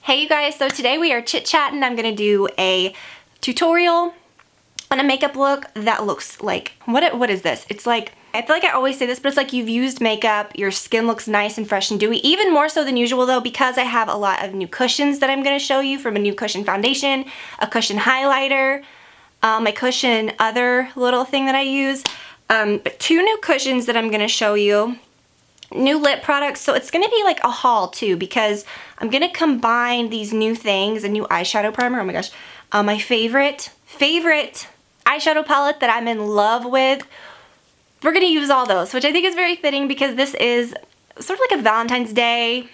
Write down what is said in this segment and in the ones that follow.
Hey you guys, so today we are chit-chatting. I'm gonna do a tutorial on a makeup look that looks like, what is this? It's like, I feel like I always say this, but it's like you've used makeup, your skin looks nice and fresh and dewy, even more so than usual though, because I have a lot of new cushions that I'm gonna show you, from a new cushion foundation, a cushion highlighter, my cushion other little thing that I use, but two new cushions that I'm gonna show you. New lip products, so it's gonna be like a haul too, because I'm gonna combine these new things, a new eyeshadow primer, oh my gosh, my favorite eyeshadow palette that I'm in love with. We're gonna use all those, which I think is very fitting because this is sort of like a Valentine's Day,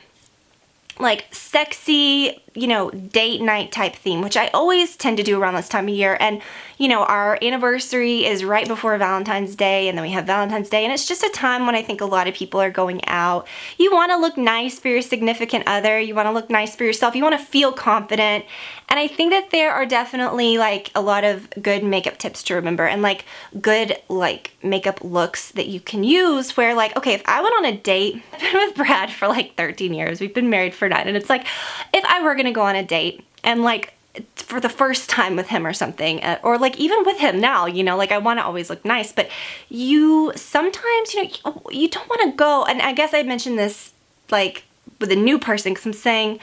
like sexy, you know, date night type theme, which I always tend to do around this time of year. And you know, our anniversary is right before Valentine's Day, and then we have Valentine's Day, and it's just a time when I think a lot of people are going out. You want to look nice for your significant other, you want to look nice for yourself, you want to feel confident, and I think that there are definitely like a lot of good makeup tips to remember, and like good like makeup looks that you can use where, like, okay, if I went on a date, I've been with Brad for like 13 years, we've been married for 9, and it's like, if I were gonna go on a date and like for the first time with him or something, or like even with him now, you know, like I want to always look nice, but you sometimes, you know, you don't want to go, and I guess I mentioned this like with a new person because I'm saying,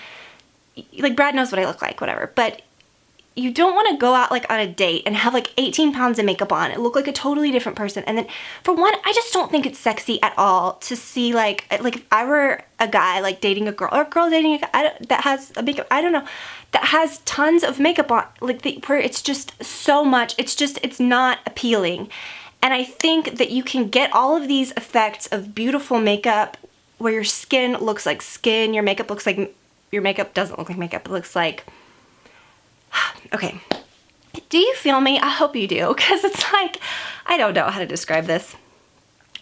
like, Brad knows what I look like, whatever, but you don't want to go out like on a date and have like 18 pounds of makeup on and look like a totally different person. And then for one, I just don't think it's sexy at all to see like if I were a guy like dating a girl, or a girl dating a guy that has a makeup, I don't know, that has tons of makeup on, like where it's just so much, it's not appealing. And I think that you can get all of these effects of beautiful makeup where your skin looks like skin, your makeup looks like, your makeup doesn't look like makeup, it looks like, okay, do you feel me? I hope you do, because it's like, I don't know how to describe this.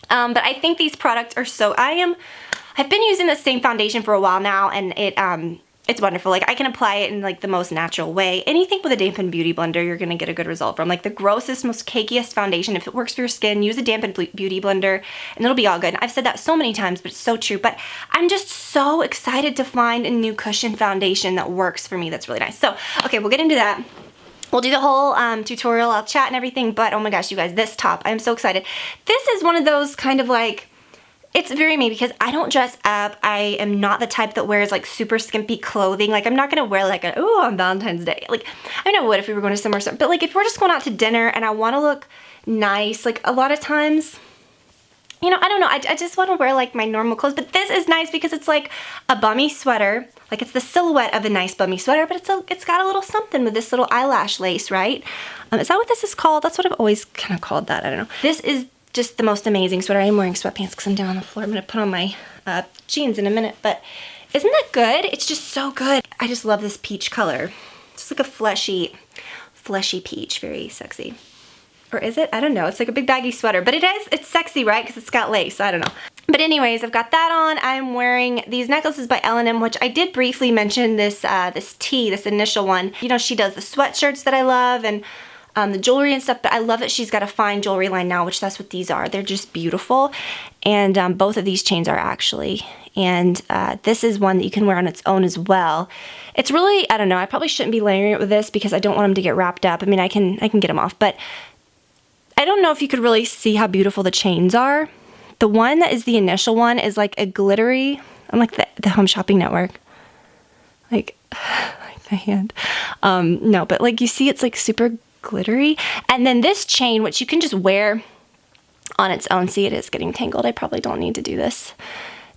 But I think these products are so, I've been using the same foundation for a while now, and it's wonderful. Like, I can apply it in like the most natural way. Anything with a dampened beauty blender, you're gonna get a good result from. Like the grossest, most cakiest foundation, if it works for your skin, use a dampened beauty blender and it'll be all good. And I've said that so many times, but it's so true. But I'm just so excited to find a new cushion foundation that works for me, that's really nice. So, okay, we'll get into that. We'll do the whole tutorial, I'll chat and everything, but oh my gosh, you guys, this top, I'm so excited. This is one of those kind of like, it's very me because I don't dress up. I am not the type that wears like super skimpy clothing. Like, I'm not gonna wear like a, ooh, on Valentine's Day. Like, I know what if we were going to somewhere, but like if we're just going out to dinner and I wanna look nice, like a lot of times, you know, I don't know, I just wanna wear like my normal clothes, but this is nice because it's like a bummy sweater. Like, it's the silhouette of a nice bummy sweater, but it's got a little something with this little eyelash lace, right? Is that what this is called? That's what I've always kind of called that, I don't know. This is just the most amazing sweater. I'm wearing sweatpants because I'm down on the floor. I'm gonna put on my jeans in a minute, but isn't that good? It's just so good. I just love this peach color. Just like a fleshy peach, very sexy. Or is it? I don't know. It's like a big baggy sweater, but it's sexy, right? Because it's got lace, I don't know. But anyways, I've got that on. I'm wearing these necklaces by L&M, which I did briefly mention this, this initial one. You know, she does the sweatshirts that I love, and the jewelry and stuff, but I love that she's got a fine jewelry line now, which that's what these are. They're just beautiful. And both of these chains are actually. And this is one that you can wear on its own as well. It's really, I don't know, I probably shouldn't be layering it with this because I don't want them to get wrapped up. I mean, I can get them off, but I don't know if you could really see how beautiful the chains are. The one that is the initial one is like a glittery, I'm like the Home Shopping Network. Like my hand. No, but like you see it's like super glittery. And then this chain, which you can just wear on its own. See, it is getting tangled. I probably don't need to do this.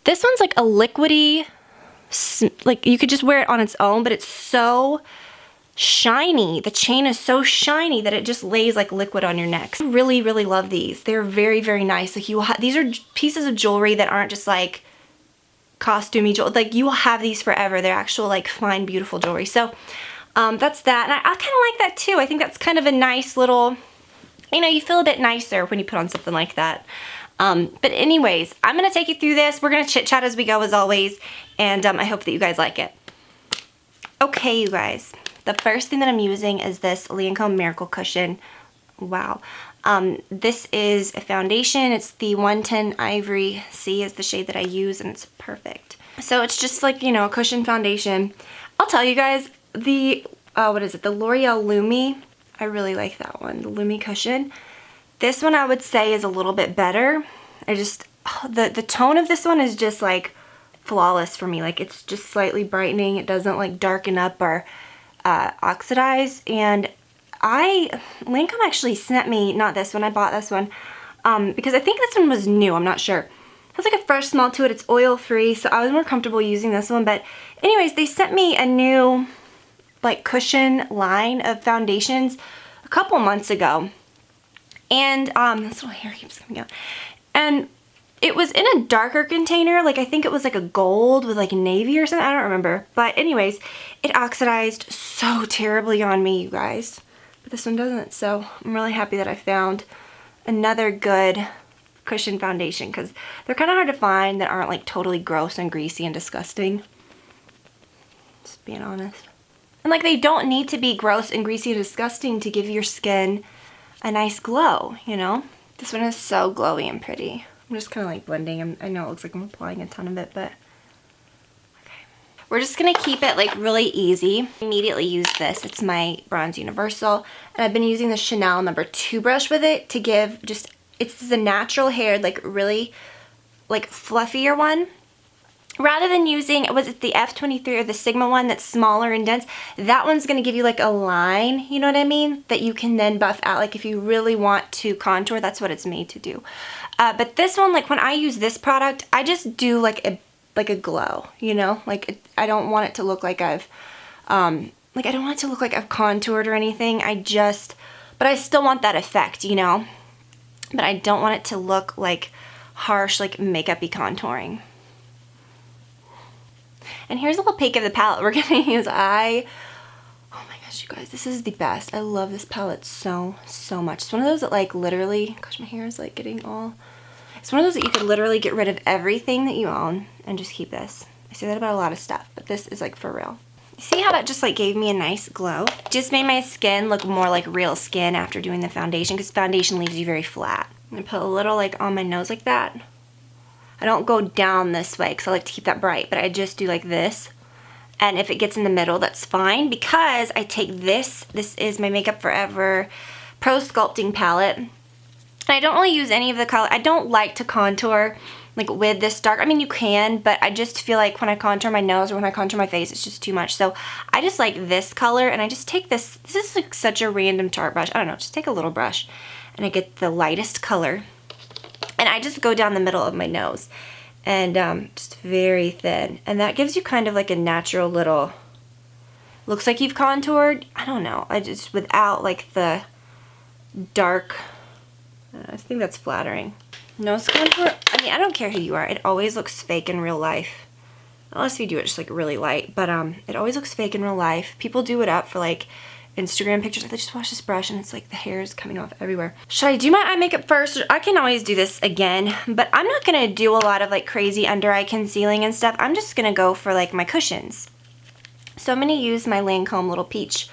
This one's like a liquidy, like you could just wear it on its own, but it's so shiny. The chain is so shiny that it just lays like liquid on your neck. I really, really love these. They're very, very nice. Like these are pieces of jewelry that aren't just like costumey jewelry. Like, you will have these forever. They're actual like fine, beautiful jewelry. So that's that, and I kind of like that too. I think that's kind of a nice little, you know, you feel a bit nicer when you put on something like that. But anyways, I'm gonna take you through this. We're gonna chit chat as we go, as always, and I hope that you guys like it. Okay, you guys, the first thing that I'm using is this Lancome Miracle Cushion. Wow. This is a foundation. It's the 110 Ivory C is the shade that I use, and it's perfect. So it's just like, you know, a cushion foundation. I'll tell you guys, the, what is it, the L'Oreal Lumi, I really like that one, the Lumi cushion. This one I would say is a little bit better. I just, the tone of this one is just like flawless for me. Like it's just slightly brightening. It doesn't like darken up or oxidize. And Lancome actually sent me, not this one, I bought this one, because I think this one was new, I'm not sure. It has like a fresh smell to it, it's oil free, so I was more comfortable using this one. But anyways, they sent me a new like cushion line of foundations a couple months ago. And this little hair keeps coming out. And it was in a darker container, like I think it was like a gold with like navy or something, I don't remember. But anyways, it oxidized so terribly on me, you guys. But this one doesn't, so I'm really happy that I found another good cushion foundation, because they're kind of hard to find that aren't like totally gross and greasy and disgusting. Just being honest. And like they don't need to be gross and greasy and disgusting to give your skin a nice glow, you know? This one is so glowy and pretty. I'm just kind of like blending. I know it looks like I'm applying a ton of it, but okay. We're just gonna keep it like really easy. Immediately use this. It's my Bronze Universal, and I've been using the Chanel No. 2 brush with it to give just, it's a natural haired, like really like fluffier one. Rather than using, was it the F23 or the Sigma one that's smaller and dense, that one's going to give you like a line, you know what I mean, that you can then buff out. Like if you really want to contour, that's what it's made to do. But this one, like when I use this product, I just do like a glow, you know, like I don't want it to look like I've, like I don't want it to look like I've contoured or anything. But I still want that effect, you know, but I don't want it to look like harsh, like makeup-y contouring. And here's a little peek of the palette we're gonna use. Oh my gosh, you guys, this is the best. I love this palette so much. It's one of those that like literally, gosh, my hair is like getting all, it's one of those that you could literally get rid of everything that you own and just keep this. I say that about a lot of stuff, but this is like for real. See how that just like gave me a nice glow? Just made my skin look more like real skin after doing the foundation, because foundation leaves you very flat. I'm gonna put a little like on my nose like that. I don't go down this way because I like to keep that bright, but I just do like this. And if it gets in the middle, that's fine, because I take this is my Makeup Forever Pro Sculpting palette. And I don't really use any of the color. I don't like to contour like with this dark. I mean, you can, but I just feel like when I contour my nose or when I contour my face, it's just too much. So I just like this color, and I just take this. This is like such a random Tarte brush. I don't know, just take a little brush, and I get the lightest color. And I just go down the middle of my nose, and just very thin. And that gives you kind of like a natural little, looks like you've contoured. I don't know. I just, without like the dark, I think that's flattering. Nose contour, I mean, I don't care who you are. It always looks fake in real life. Unless you do it just like really light. But it always looks fake in real life. People do it up for like Instagram pictures. They just wash this brush and it's like the hair is coming off everywhere. Should I do my eye makeup first? I can always do this again, but I'm not gonna do a lot of like crazy under eye concealing and stuff. I'm just gonna go for like my cushions. So I'm gonna use my Lancome Little Peach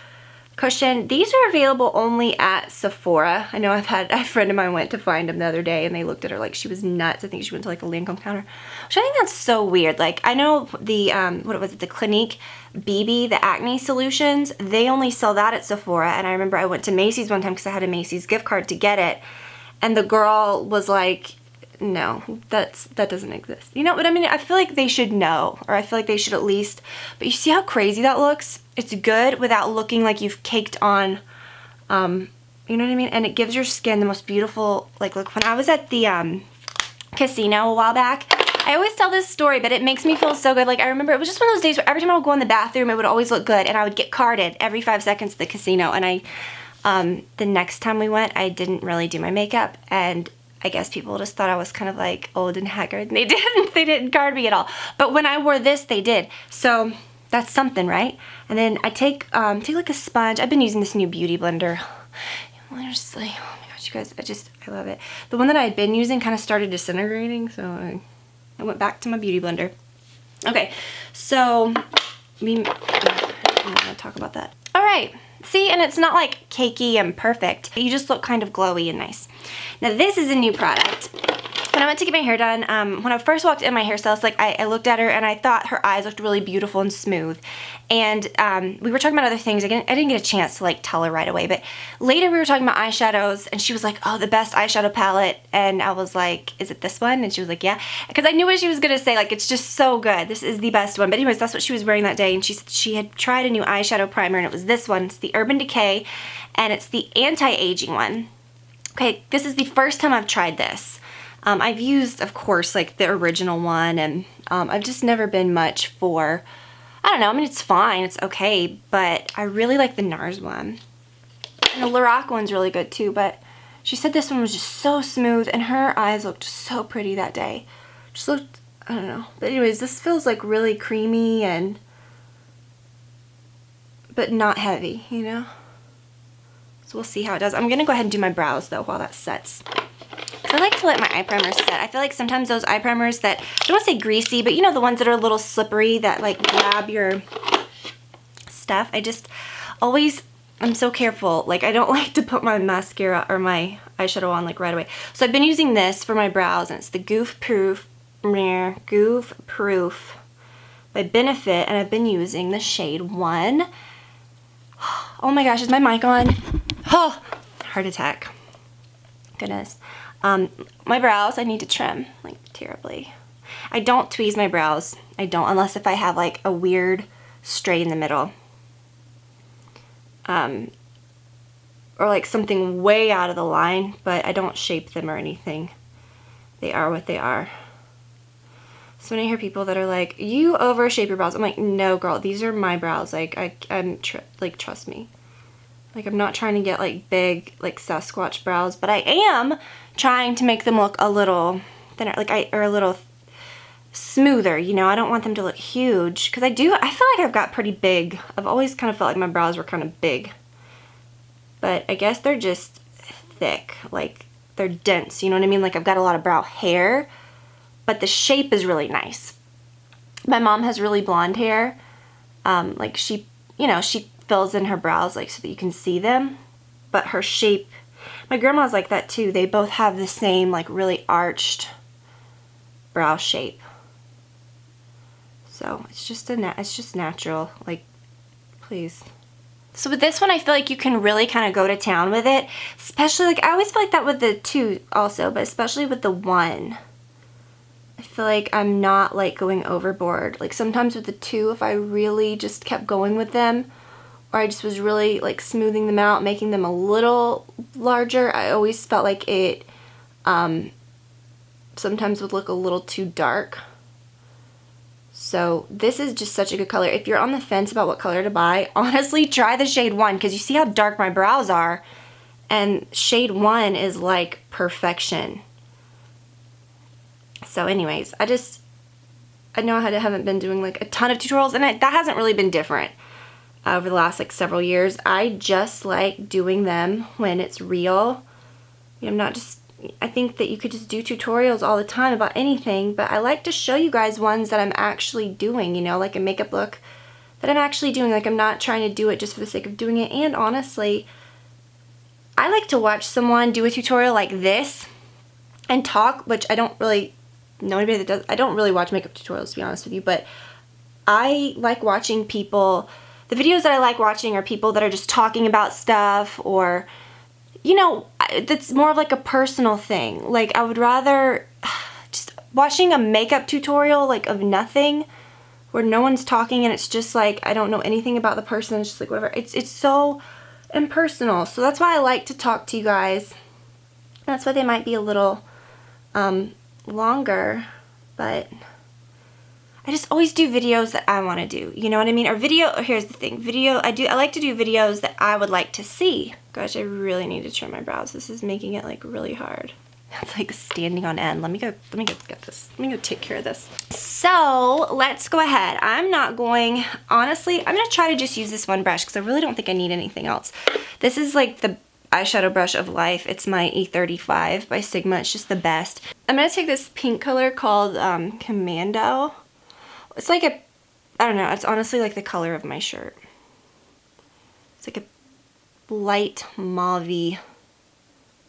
cushion. These are available only at Sephora. I know I've had a friend of mine went to find them the other day, and they looked at her like she was nuts. I think she went to like a Lancome counter, which I think that's so weird. Like I know the what was it, the Clinique BB, the acne solutions, they only sell that at Sephora. And I remember I went to Macy's one time because I had a Macy's gift card to get it, and the girl was like, no, that doesn't exist. You know what I mean? I feel like they should know, or I feel like they should at least. But you see how crazy that looks? It's good without looking like you've caked on, you know what I mean? And it gives your skin the most beautiful, like look. When I was at the casino a while back, I always tell this story, but it makes me feel so good. Like I remember it was just one of those days where every time I would go in the bathroom, it would always look good, and I would get carded every 5 seconds at the casino. And the next time we went, I didn't really do my makeup, and I guess people just thought I was kind of like old and haggard, and they didn't card me at all. But when I wore this, they did. So that's something, right? And then I take like a sponge. I've been using this new beauty blender. Honestly, oh my gosh, you guys, I love it. The one that I had been using kind of started disintegrating, so I went back to my beauty blender. Okay, so I'm gonna talk about that. All right. See, and it's not like cakey and perfect. You just look kind of glowy and nice. Now this is a new product. When I went to get my hair done, when I first walked in, my hairstylist, like, I looked at her and I thought her eyes looked really beautiful and smooth. And we were talking about other things. I didn't get a chance to like tell her right away, but later we were talking about eyeshadows and she was like, oh, the best eyeshadow palette. And I was like, is it this one? And she was like, yeah. Because I knew what she was going to say. Like, it's just so good. This is the best one. But anyways, that's what she was wearing that day. And she said she had tried a new eyeshadow primer and it was this one. It's the Urban Decay and it's the anti-aging one. Okay, this is the first time I've tried this. I've used, of course, like the original one, and I've just never been much for, I don't know, I mean, it's fine, it's okay, but I really like the NARS one. And the Lorac one's really good too, but she said this one was just so smooth, and her eyes looked so pretty that day. Just looked, I don't know. But anyways, this feels like really creamy and, but not heavy, you know? So we'll see how it does. I'm gonna go ahead and do my brows though while that sets. I like to let my eye primers set. I feel like sometimes those eye primers that, I don't want to say greasy, but you know the ones that are a little slippery that like grab your stuff. I just always, I'm so careful. Like I don't like to put my mascara or my eyeshadow on like right away. So I've been using this for my brows and it's the Goof Proof by Benefit, and I've been using the shade 1. Oh my gosh, is my mic on? Oh, heart attack. Goodness. My brows, I need to trim, like, terribly. I don't tweeze my brows. I don't, unless if I have, like, a weird straight in the middle. Or, like, something way out of the line, but I don't shape them or anything. They are what they are. So when I hear people that are like, you overshape your brows, I'm like, no, girl, these are my brows. Like, like, trust me. Like, I'm not trying to get, like, big, like, Sasquatch brows, but I am trying to make them look a little thinner, like, or a little smoother, you know? I don't want them to look huge, because I feel like I've got pretty big. I've always kind of felt like my brows were kind of big. But I guess they're just thick, like, they're dense, you know what I mean? Like, I've got a lot of brow hair, but the shape is really nice. My mom has really blonde hair. Like, she, you know, she fills in her brows like so that you can see them, but her shape, my grandma's like that too. They both have the same like really arched brow shape. So it's just it's just natural, like, please. So with this one, I feel like you can really kind of go to town with it, especially like I always feel like that with the 2 also, but especially with the 1. I feel like I'm not like going overboard. Like sometimes with the 2, if I really just kept going with them, or I just was really like smoothing them out, making them a little larger, I always felt like it sometimes would look a little too dark. So this is just such a good color. If you're on the fence about what color to buy, honestly try the shade 1, because you see how dark my brows are, and shade 1 is like perfection. So anyways, I know I haven't been doing like a ton of tutorials, and that hasn't really been different over the last like several years. I just like doing them when it's real. I'm not just, I think that you could just do tutorials all the time about anything, but I like to show you guys ones that I'm actually doing, you know, like a makeup look that I'm actually doing. Like I'm not trying to do it just for the sake of doing it. And honestly, I like to watch someone do a tutorial like this and talk, which I don't really know anybody that does. I don't really watch makeup tutorials, to be honest with you, but I like watching people. The videos that I like watching are people that are just talking about stuff, or, you know, that's more of like a personal thing. Like I would rather just watching a makeup tutorial like of nothing, where no one's talking and it's just like I don't know anything about the person. It's just like whatever. It's so impersonal. So that's why I like to talk to you guys. That's why they might be a little longer, but I just always do videos that I want to do, you know what I mean? Or here's the thing, I like to do videos that I would like to see. Gosh, I really need to trim my brows. This is making it like really hard. It's like standing on end. Let me go get this. Let me go take care of this. So let's go ahead. Honestly, I'm gonna try to just use this one brush because I really don't think I need anything else. This is like the eyeshadow brush of life. It's my E35 by Sigma. It's just the best. I'm gonna take this pink color called Commando. It's like I don't know, it's honestly like the color of my shirt. It's like a light mauve-y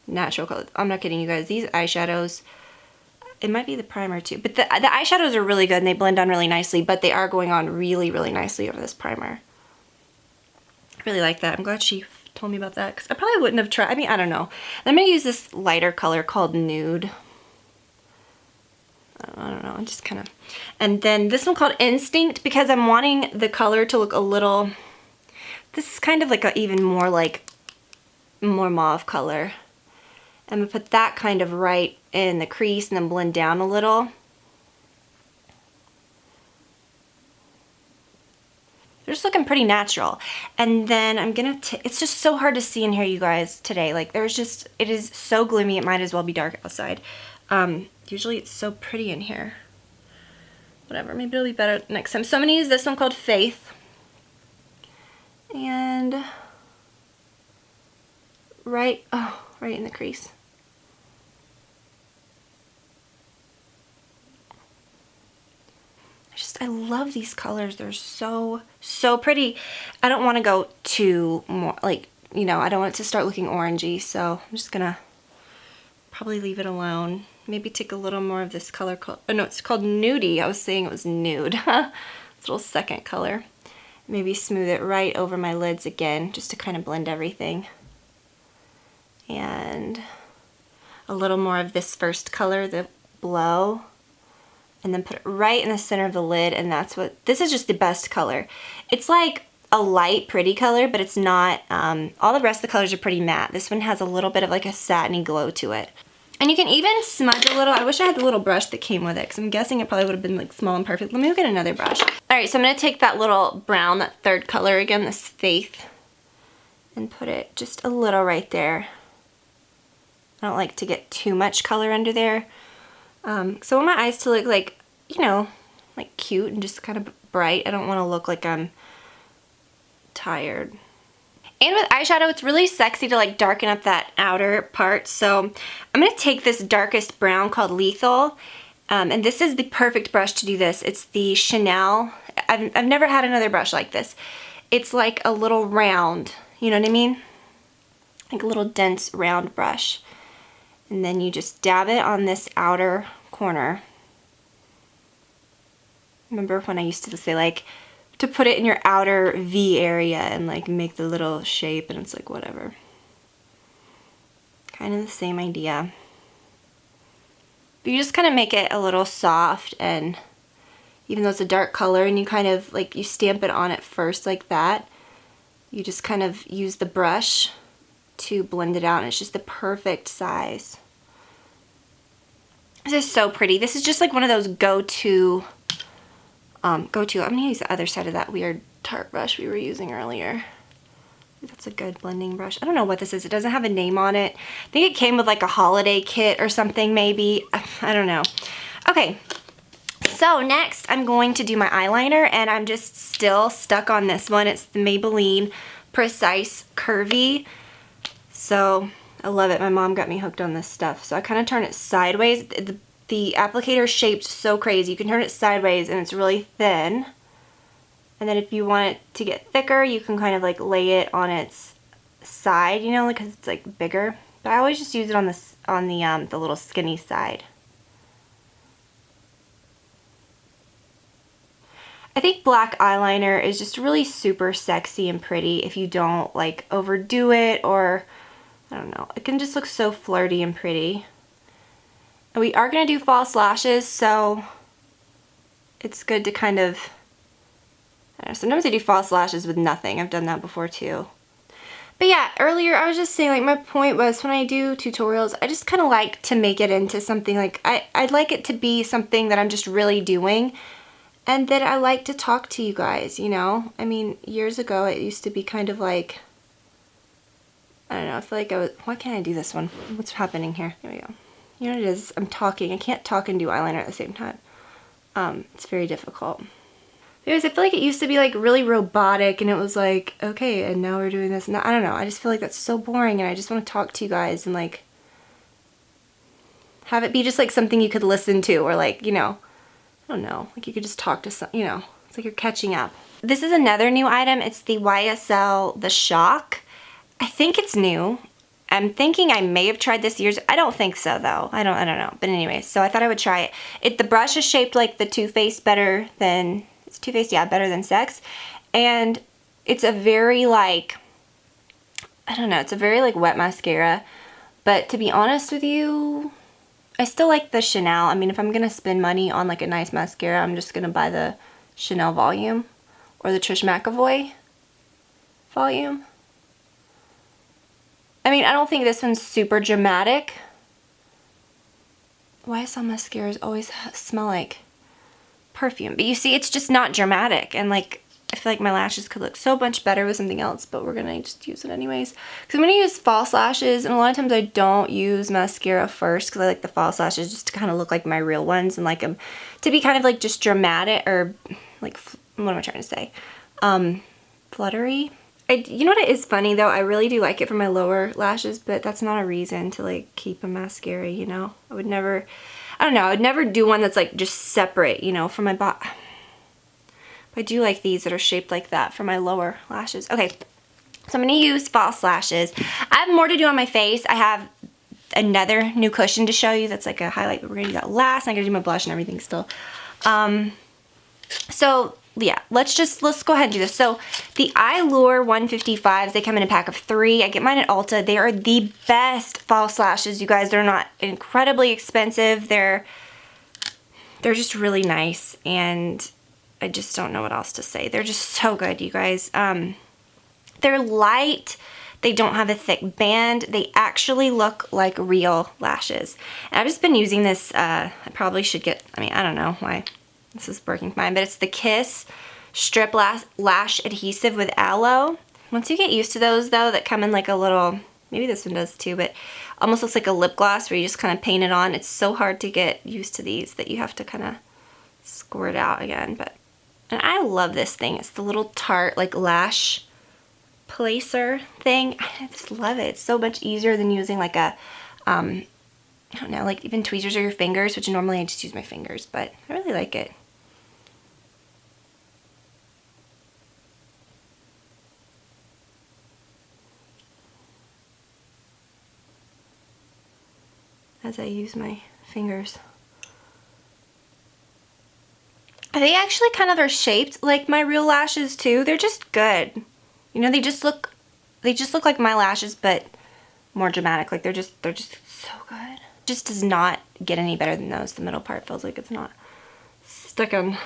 natural color. I'm not kidding you guys. These eyeshadows, It might be the primer too, but the eyeshadows are really good and they blend on really nicely, but they are going on really, really nicely over this primer. I really like that. I'm glad she told me about that because I probably wouldn't have tried. I mean, I don't know. I'm going to use this lighter color called Nude. I don't know, just kind of. And then this one called Instinct because I'm wanting the color to look a little, this is kind of like a even more like, more mauve color. I'm going to put that kind of right in the crease and then blend down a little. They're just looking pretty natural. And then I'm going to, it's just so hard to see in here, you guys, today. Like there's just, it is so gloomy, it might as well be dark outside. Usually it's so pretty in here. Whatever, maybe it'll be better next time. So I'm going to use this one called Faith. And right in the crease. I love these colors. They're so, so pretty. I don't want to go too more, like, you know, I don't want it to start looking orangey, so I'm just gonna probably leave it alone. Maybe take a little more of this color called, oh no, it's called Nudie. I was saying it was Nude. It's a little second color. Maybe smooth it right over my lids again, just to kind of blend everything. And a little more of this first color, the Blow. And then put it right in the center of the lid, and that's what, this is just the best color. It's like a light, pretty color, but it's not, all the rest of the colors are pretty matte. This one has a little bit of like a satiny glow to it. And you can even smudge a little. I wish I had the little brush that came with it, because I'm guessing it probably would have been like small and perfect. Let me go get another brush. All right, so I'm gonna take that little brown, that third color again, this Faith, and put it just a little right there. I don't like to get too much color under there. So I want my eyes to look like, you know, like cute and just kind of bright. I don't want to look like I'm tired. And with eyeshadow, it's really sexy to like darken up that outer part. So I'm going to take this darkest brown called Lethal. And this is the perfect brush to do this. It's the Chanel. I've never had another brush like this. It's like a little round, you know what I mean? Like a little dense round brush. And then you just dab it on this outer corner. Remember when I used to say like to put it in your outer V area and like make the little shape, and it's like whatever. Kind of the same idea. But you just kind of make it a little soft, and even though it's a dark color and you kind of like, you stamp it on it first like that, you just kind of use the brush to blend it out, and it's just the perfect size. This is so pretty. This is just like one of those go-to, I'm gonna use the other side of that weird Tarte brush we were using earlier. That's a good blending brush. I don't know what this is. It doesn't have a name on it. I think it came with like a holiday kit or something maybe. I don't know. Okay, so next I'm going to do my eyeliner, and I'm just still stuck on this one. It's the Maybelline Precise Curvy. So I love it. My mom got me hooked on this stuff. So I kind of turn it sideways. The applicator is shaped so crazy. You can turn it sideways and it's really thin. And then if you want it to get thicker, you can kind of like lay it on its side, you know, because it's like bigger. But I always just use it on the little skinny side. I think black eyeliner is just really super sexy and pretty if you don't like overdo it, or I don't know. It can just look so flirty and pretty. And we are going to do false lashes, so it's good to kind of, I don't know, sometimes I do false lashes with nothing. I've done that before too. But yeah, earlier I was just saying, like, my point was when I do tutorials, I just kind of like to make it into something like, I'd like it to be something that I'm just really doing, and that I like to talk to you guys, you know? I mean, years ago it used to be kind of like, I don't know, I feel like I was, why can't I do this one? What's happening here? There we go. You know what it is? I'm talking. I can't talk and do eyeliner at the same time. It's very difficult. Because I feel like it used to be like really robotic, and it was like, okay, and now we're doing this. And I don't know. I just feel like that's so boring, and I just want to talk to you guys and like have it be just like something you could listen to, or like, you know, I don't know, like you could just talk to some, you know, it's like you're catching up. This is another new item. It's the YSL The Shock. I think it's new. I'm thinking I may have tried this years. I don't think so though. I don't know. But anyway, so I thought I would try it. The brush is shaped like the Too Faced better than, it's Too Faced, yeah, better than Sex. And it's a very like, I don't know, it's a very like wet mascara. But to be honest with you, I still like the Chanel. I mean, if I'm gonna spend money on like a nice mascara, I'm just gonna buy the Chanel Volume or the Trish McAvoy Volume. I mean, I don't think this one's super dramatic. Why do some mascaras always smell like perfume? But you see, it's just not dramatic. And like, I feel like my lashes could look so much better with something else, but we're gonna just use it anyways. Because I'm gonna use false lashes, and a lot of times I don't use mascara first because I like the false lashes just to kind of look like my real ones and like them to be kind of like just dramatic or like, what am I trying to say? Fluttery. You know what is funny though? I really do like it for my lower lashes, but that's not a reason to like keep a mascara, you know? I would never, I don't know, I would never do one that's like just separate, you know, from my body. I do like these that are shaped like that for my lower lashes. Okay, so I'm gonna use false lashes. I have more to do on my face. I have another new cushion to show you that's like a highlight, but we're gonna do that last. I'm gonna do my blush and everything still. So yeah, let's go ahead and do this. So the iLure 155s, they come in a pack of 3. I get mine at Ulta. They are the best false lashes, you guys. They're not incredibly expensive. They're just really nice, and I just don't know what else to say. They're just so good, you guys. They're light. They don't have a thick band. They actually look like real lashes. And I've just been using this. I probably should get, I mean, I don't know why this is working fine, but it's the Kiss Strip Lash Adhesive with Aloe. Once you get used to those though, that come in like a little, maybe this one does too, but almost looks like a lip gloss where you just kind of paint it on. It's so hard to get used to these that you have to kind of squirt out again, but, and I love this thing. It's the little Tarte like lash placer thing. I just love it. It's so much easier than using like a, I don't know, like even tweezers or your fingers, which normally I just use my fingers, but I really like it. As I use my fingers. They actually kind of are shaped like my real lashes too. They're just good. You know, they just look like my lashes, but more dramatic. Like they're just so good. Just does not get any better than those. The middle part feels like it's not stuck on.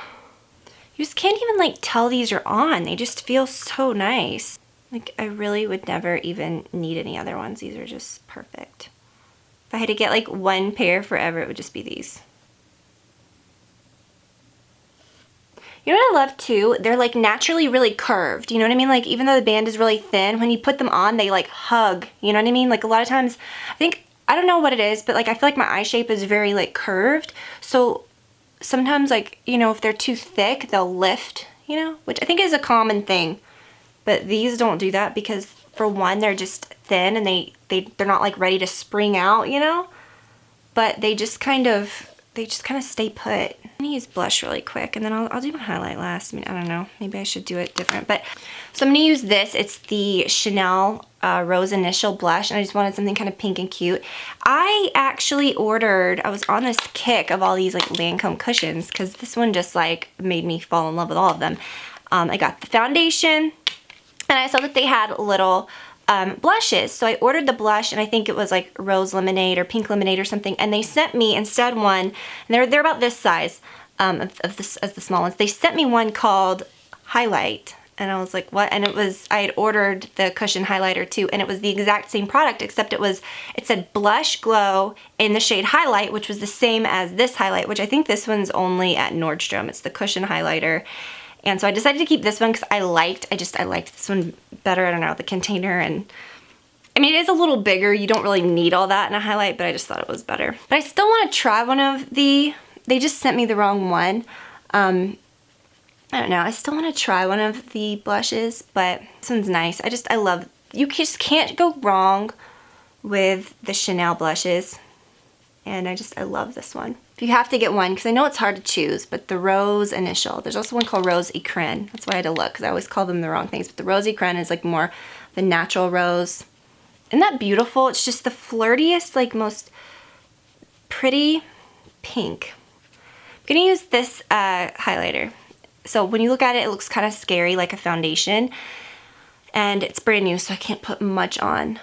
You just can't even like tell these are on. They just feel so nice. Like I really would never even need any other ones. These are just perfect. If I had to get like one pair forever, it would just be these. You know what I love too? They're like naturally really curved. You know what I mean? Like even though the band is really thin, when you put them on, they like hug. You know what I mean? Like a lot of times, I don't know what it is, but like I feel like my eye shape is very like curved. So sometimes like, you know, if they're too thick, they'll lift, you know, which I think is a common thing. But these don't do that because for one, they're just thin and they're not like ready to spring out, you know? But they just kind of stay put. I'm gonna use blush really quick and then I'll do my highlight last. I mean, I don't know, maybe I should do it different. But so I'm gonna use this. It's the Chanel Rose Initial Blush, and I just wanted something kind of pink and cute. I actually ordered, I was on this kick of all these like Lancome cushions because this one just like made me fall in love with all of them. I got the foundation and I saw that they had little blushes. So I ordered the blush, and I think it was like rose lemonade or pink lemonade or something, and they sent me instead one, and they're about this size as the small ones. They sent me one called Highlight, and I was like, what? And it was, I had ordered the cushion highlighter too, and it was the exact same product, except it said Blush Glow in the shade Highlight, which was the same as this highlight, which I think this one's only at Nordstrom. It's the cushion highlighter. And so I decided to keep this one because I liked this one better. I don't know, the container, and I mean, it is a little bigger. You don't really need all that in a highlight, but I just thought it was better. But I still want to try one of they just sent me the wrong one. I don't know. I still want to try one of the blushes, but this one's nice. I love, you just can't go wrong with the Chanel blushes. And I love this one. If you have to get one, because I know it's hard to choose, but the Rose Initial. There's also one called Rose Ecrin. That's why I had to look, because I always call them the wrong things. But the Rose Ecrin is like more the natural rose. Isn't that beautiful? It's just the flirtiest, like most pretty pink. I'm gonna use this highlighter. So when you look at it, it looks kind of scary, like a foundation. And it's brand new, so I can't put much on.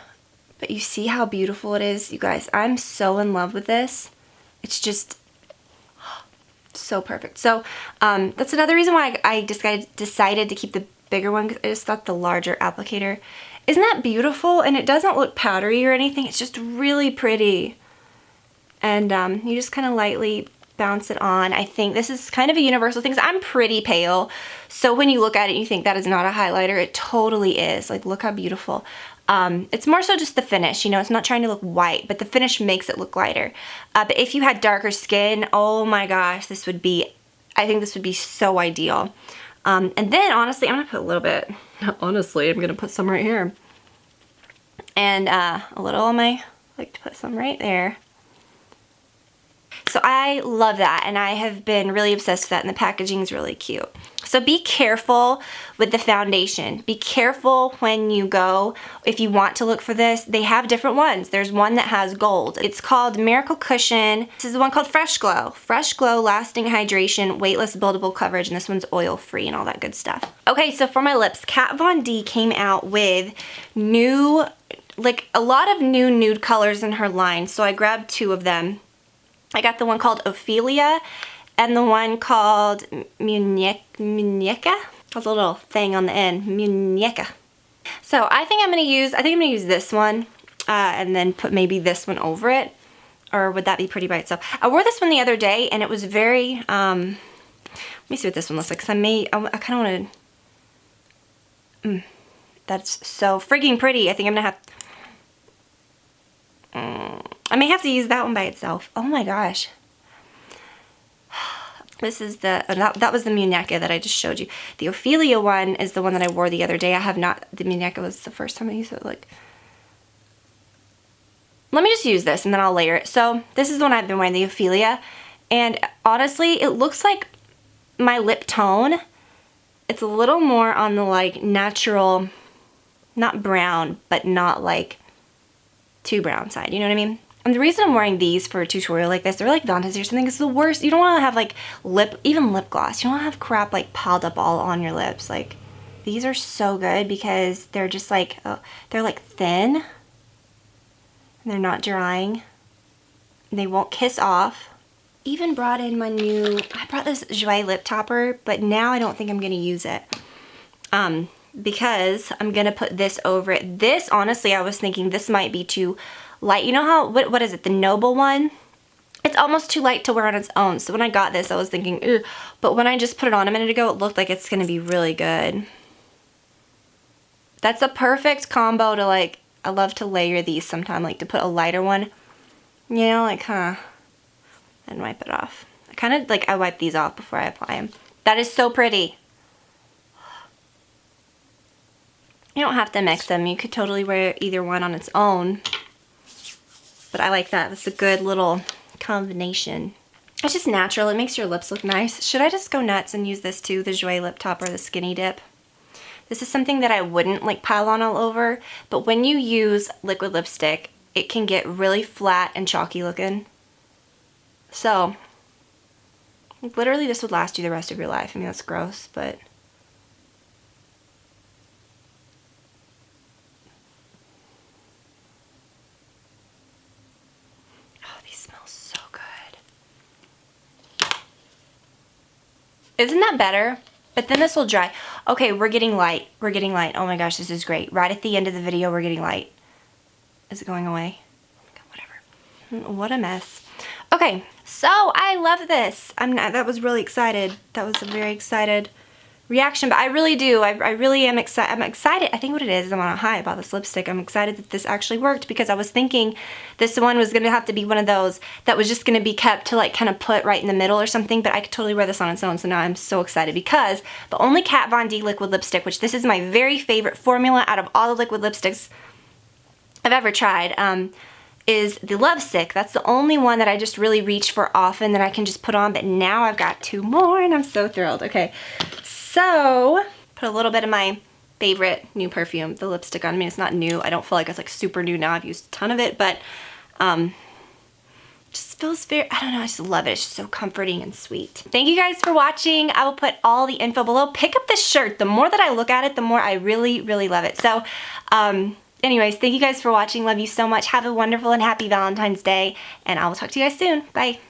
But you see how beautiful it is, you guys. I'm so in love with this. It's just so perfect. So that's another reason why I decided to keep the bigger one, because I just thought the larger applicator. Isn't that beautiful? And it doesn't look powdery or anything. It's just really pretty. And you just kind of lightly bounce it on. I think this is kind of a universal thing. I'm pretty pale, so when you look at it, you think that is not a highlighter. It totally is. Like, look how beautiful. It's more so just the finish, you know, it's not trying to look white, but the finish makes it look lighter. But if you had darker skin, oh my gosh, this would be, I think this would be so ideal. And then honestly, I'm gonna put a little bit, honestly, I'm gonna put some right here. And a little on my, like to put some right there. So I love that, and I have been really obsessed with that, and the packaging is really cute. So be careful with the foundation. Be careful when you go, if you want to look for this. They have different ones. There's one that has gold. It's called Miracle Cushion. This is the one called Fresh Glow. Fresh Glow, lasting hydration, weightless buildable coverage, and this one's oil-free and all that good stuff. Okay, so for my lips, Kat Von D came out with new, like a lot of new nude colors in her line, so I grabbed 2 of them. I got the one called Ophelia and the one called Muñeca. Has a little thing on the end, Muñeca. So I think I'm gonna use this one and then put maybe this one over it. Or would that be pretty by itself? I wore this one the other day and it was very, let me see what this one looks like. Cause I kind of want to, that's so frigging pretty. I think I'm gonna have, I may have to use that one by itself. Oh my gosh. This is the, that was the Muñeca that I just showed you. The Ophelia one is the one that I wore the other day. I have not, the Muñeca was the first time I used it. Like, let me just use this and then I'll layer it. So this is the one I've been wearing, the Ophelia. And honestly, it looks like my lip tone. It's a little more on the like natural, not brown, but not like too brown side. You know what I mean? And the reason I'm wearing these for a tutorial like this, they're like Vantas or something, it's the worst. You don't want to have like even lip gloss. You don't want to have crap like piled up all on your lips. Like, these are so good because they're just like, they're like thin. And they're not drying. They won't kiss off. Even brought in my new, I brought this Jouer lip topper, but now I don't think I'm going to use it. Because I'm going to put this over it. This, honestly, I was thinking this might be too light. You know how, what is it, the Noble one? It's almost too light to wear on its own. So when I got this, I was thinking, ew. But when I just put it on a minute ago, it looked like it's going to be really good. That's a perfect combo to like, I love to layer these sometime, like to put a lighter one, you know, like, and wipe it off. I kind of like, I wipe these off before I apply them. That is so pretty. You don't have to mix them. You could totally wear either one on its own. But I like that. That's a good little combination. It's just natural. It makes your lips look nice. Should I just go nuts and use this too, the Jouer lip topper, the skinny dip? This is something that I wouldn't like pile on all over, but when you use liquid lipstick, it can get really flat and chalky looking. So, literally this would last you the rest of your life. I mean, that's gross, but... oh, these smell so good. Isn't that better? But then this will dry. Okay, we're getting light. We're getting light. Oh my gosh, this is great. Right at the end of the video, we're getting light. Is it going away? Whatever. What a mess. Okay, so I love this. That was really excited. That was a very excited reaction, but I really do. I really am excited. I'm excited. I think what it is I'm on a high about this lipstick. I'm excited that this actually worked because I was thinking this one was going to have to be one of those that was just going to be kept to like kind of put right in the middle or something, but I could totally wear this on its own. So now I'm so excited because the only Kat Von D liquid lipstick, which this is my very favorite formula out of all the liquid lipsticks I've ever tried, is the Lovesick. That's the only one that I just really reach for often that I can just put on, but now I've got 2 more and I'm so thrilled. Okay, so put a little bit of my favorite new perfume, the lipstick on me. It's not new. I don't feel like it's like super new now. I've used a ton of it, but just feels very, I don't know, I just love it. It's just so comforting and sweet. Thank you guys for watching. I will put all the info below. Pick up this shirt. The more that I look at it, the more I really, really love it. So, anyways, thank you guys for watching. Love you so much. Have a wonderful and happy Valentine's Day, and I will talk to you guys soon. Bye.